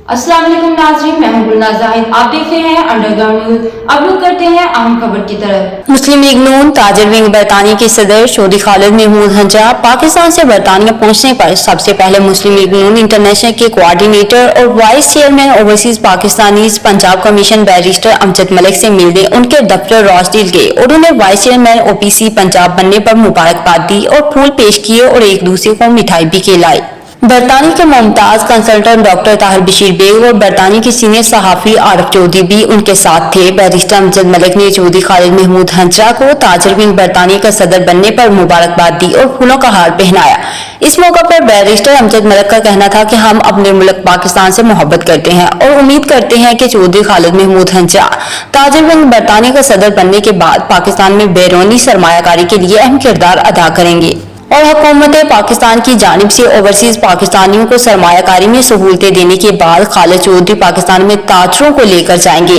अस्सलाम वालेकुम नाज़रीन, मैं हूं गुलनाज़ जाहिद। आप देख रहे हैं अंडरग्राउंड न्यूज। अब लोग करते हैं अहम खबर की तरफ। मुस्लिम लीग नून ताजर विंग बरतानिया के सदर चौधरी खालिद महमूद हंजा पाकिस्तान से बरतानिया पहुंचने पर सबसे पहले मुस्लिम लीग नून इंटरनेशनल के कोऑर्डिनेटर और vice chairman overseas Pakistanis Punjab commission barrister Amjad Malik से मिलने उनके दफ्तर रॉसडील गए और उन्हें वाइस चेयरमैन ओपीसी पंजाब बनने पर मुबारकबाद दी और फूल पेश किए और एक दूसरे को मिठाई भी खिलाई। बरतानिया के मुमताज कंसल्टेंट डॉक्टर ताहिर बशीर बेग और बरतानिया के सीनियर सहाफी आरिफ चौधरी भी उनके साथ थे। बैरिस्टर अमजद मलिक ने चौधरी खालिद महमूद हंजा को ताजर विंग बरतानिया का सदर बनने पर मुबारकबाद दी और फूलों का हार पहनाया। इस मौका पर बैरिस्टर अमजद मलिक का कहना था कि हम अपने मुल्क पाकिस्तान से मोहब्बत करते हैं और उम्मीद करते हैं कि चौधरी खालिद महमूद हंजा ताजर विंग बरतानिया का सदर बनने के बाद पाकिस्तान में बैरूनी सरमायाकारी के लिए अहम किरदार अदा करेंगे और हुकूमत पाकिस्तान की जानिब से ओवरसीज पाकिस्तानियों को सरमायाकारी में सहूलतें देने के बाद खालिद चौधरी पाकिस्तान में ताजरों को लेकर जाएंगे।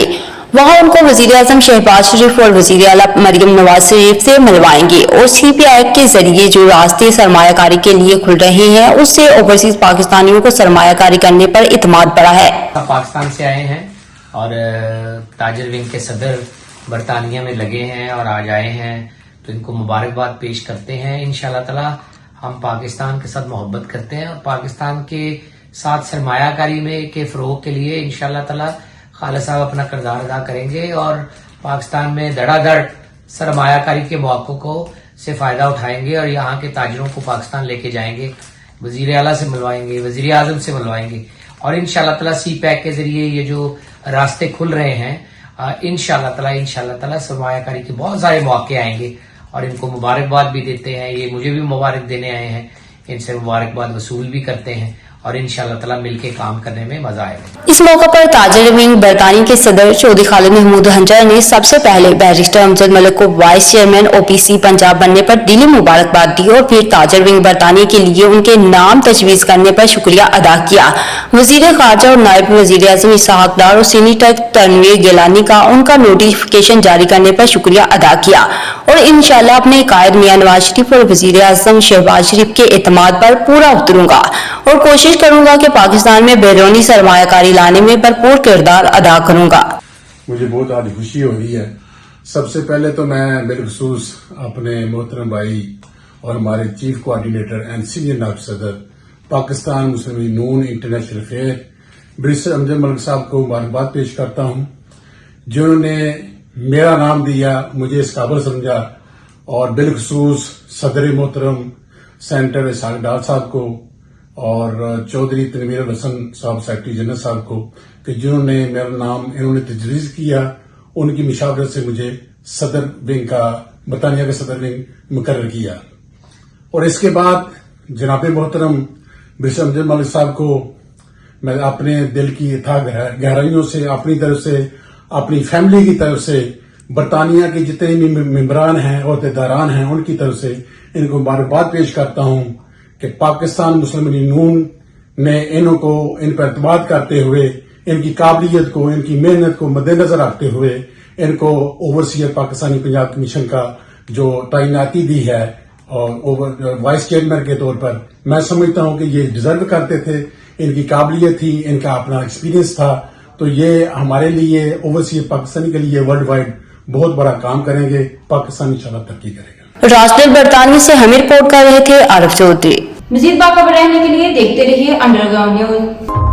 वहां उनको वजीर आजम शहबाज शरीफ और वजीर आला मरियम नवाज शरीफ से मिलवाएंगे और CPI के जरिए जो रास्ते सरमायाकारी के लिए खुल रहे हैं उससे ओवरसीज पाकिस्तानियों को सरमायाकारी करने पर इत्मीनान बढ़ा है। पाकिस्तान से आए हैं और ताजर विंग के सदर बरतानिया में लगे हैं और आज आए हैं, तो इनको मुबारकबाद पेश करते हैं। इंशाल्लाह ताला हम पाकिस्तान के साथ मोहब्बत करते हैं और पाकिस्तान के साथ सरमायाकारी में के फरोग के लिए इंशाल्लाह ताला खालिद साहब अपना किरदार अदा करेंगे और पाकिस्तान में धड़ाधड़ सरमायाकारी के मौकों को से फायदा उठाएंगे और यहाँ के ताजरों को पाकिस्तान लेके जाएंगे, वजीर आला से मिलवाएंगे, वजीर आजम से मिलवाएंगे और इंशाल्लाह ताला CPAC के जरिए ये जो रास्ते खुल रहे हैं इंशाल्लाह ताला सरमायाकारी के बहुत सारे मौके आएंगे और इनको मुबारकबाद भी देते हैं। ये मुझे भी मुबारक देने आए हैं, इनसे मुबारकबाद वसूल भी करते हैं और इंशाल्लाह ताला मिलके काम करने में मजा आएगा। इस मौका पर ताजर विंग बरतानिया के सदर चौधरी खालिद महमूद हंजा ने सबसे पहले बैरिस्टर अमजद मलिक को वाइस चेयरमैन OPC पंजाब बनने पर दिली मुबारकबाद दी और फिर ताजर विंग बरतानिया के लिए उनके नाम तजवीज करने पर शुक्रिया अदा किया। वजीर खारजा और नायब वजीर आजम इसहाक डार और सीनेटर तनवीर गिलानी का उनका नोटिफिकेशन जारी करने पर शुक्रिया अदा किया और इंशाल्लाह अपने कायद मियां नवाज शरीफ और वजीर आजम शहबाज शरीफ के एतमाद पर पूरा उतरूंगा और कोशिश करूंगा कि पाकिस्तान में बैरूनी सरमायाकारी लाने में भरपूर किरदार अदा करूंगा। मुझे बहुत आज खुशी हो रही है। सबसे पहले तो मैं बिलखसूस अपने मोहतरम भाई और हमारे चीफ कोऑर्डिनेटर एंड सीनियर नायब सदर Pakistan Muslim League Noon international affair barrister Amjad Malik sahab को मुबारकबाद पेश करता हूं, जिन्होंने मेरा नाम दिया, मुझे इस काबिल समझा और बिलखसूस सदर मोहतरम सेनेटर इसहाक डार साहब को और चौधरी तनवीर हसन साहब सेक्रेटरी जनरल साहब को कि जिन्होंने मेरा नाम इन्होंने तजवीज किया, उनकी मुशावरत से मुझे सदर विंग का बरतानिया का सदर विंग मुकर्रर किया। और इसके बाद जनाब मोहतरम बैरिस्टर अमजद मलिक साहब को मैं अपने दिल की अथाह गहराइयों से, अपनी तरफ से, अपनी फैमिली की तरफ से, बरतानिया के जितने भी मेंबरान हैं, अहदेदारान हैं, उनकी तरफ से इनको मुबारकबाद पेश करता हूं कि पाकिस्तान मुस्लिम लीग नून ने इन पर एतमाद करते हुए, इनकी काबिलियत को, इनकी मेहनत को मद्देनजर रखते हुए इनको ओवरसीयर पाकिस्तानी पंजाब कमीशन का जो तैनाती दी है और वाइस चेयरमैन के तौर पर, मैं समझता हूं कि ये डिजर्व करते थे। इनकी काबिलियत थी, इनका अपना एक्सपीरियंस था, तो ये हमारे लिए ओवरसीयर पाकिस्तानी के लिए वर्ल्ड वाइड बहुत बड़ा काम करेंगे। पाकिस्तान इंशाल्लाह तरक्की करेगा। राजदील बरतानिया से हम रिपोर्ट कर रहे थे आरिफ चौधरी। मजीद बाखबर रहने के लिए देखते रहिए अंडरग्राउंड न्यूज।